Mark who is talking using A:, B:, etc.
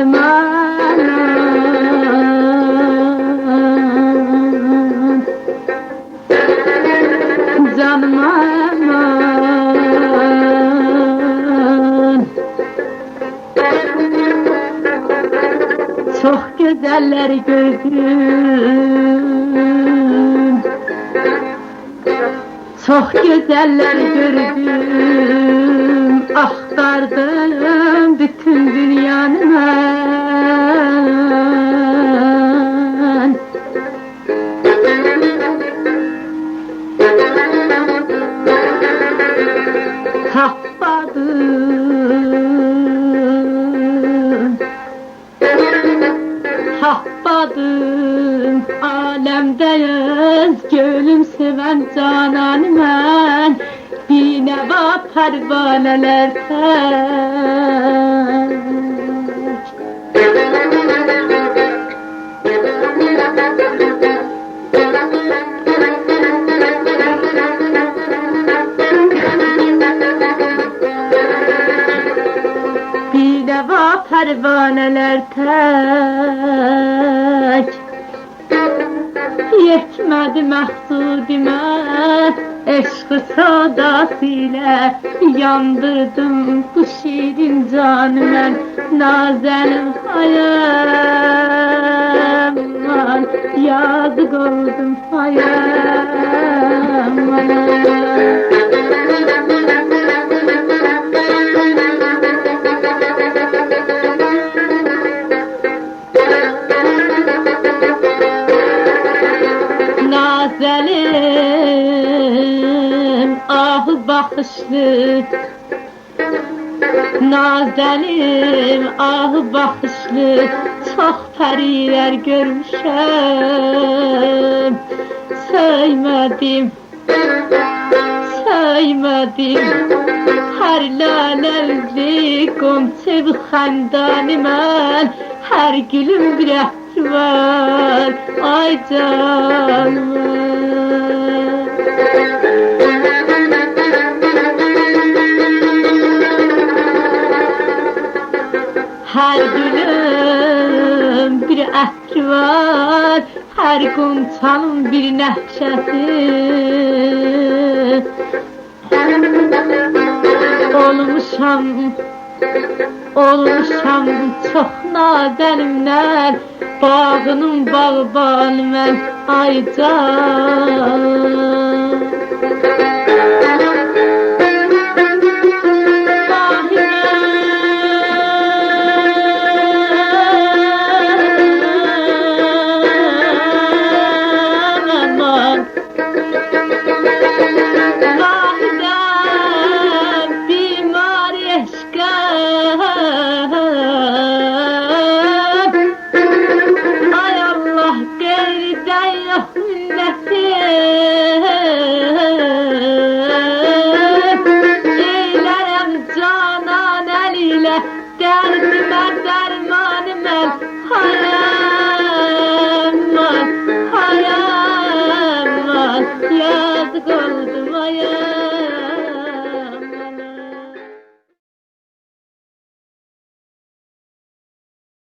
A: aman canım aman. Çok güzeller gördüm, çok güzeller gördüm, aktardım bütün dünyanın ben. Tapmadım, tapmadım, alemdeyiz gönlüm seven cananım ben. Bir neva pervaneler tek. Bir neva pervaneler tek. Yetmedi məhdudimə, eşq-ı sadası ilə yandırdım bu şirin canı mən. Nazənin hayəman, yazık oldum hayəman. Nazelim ah bakışlı, nazelim ah bakışlı, çok periler görmüşüm. Söylemedim, söylemedim, her lalevli gomçe bu xəndani mən. Her gülüm bir əhri var, ay canım. Her gülüm bir əhri var, her qonçanın bir nəşəsi. Olmuşam, olmuşam çox nazəlimlər, bağının bağbanı mən, ay can.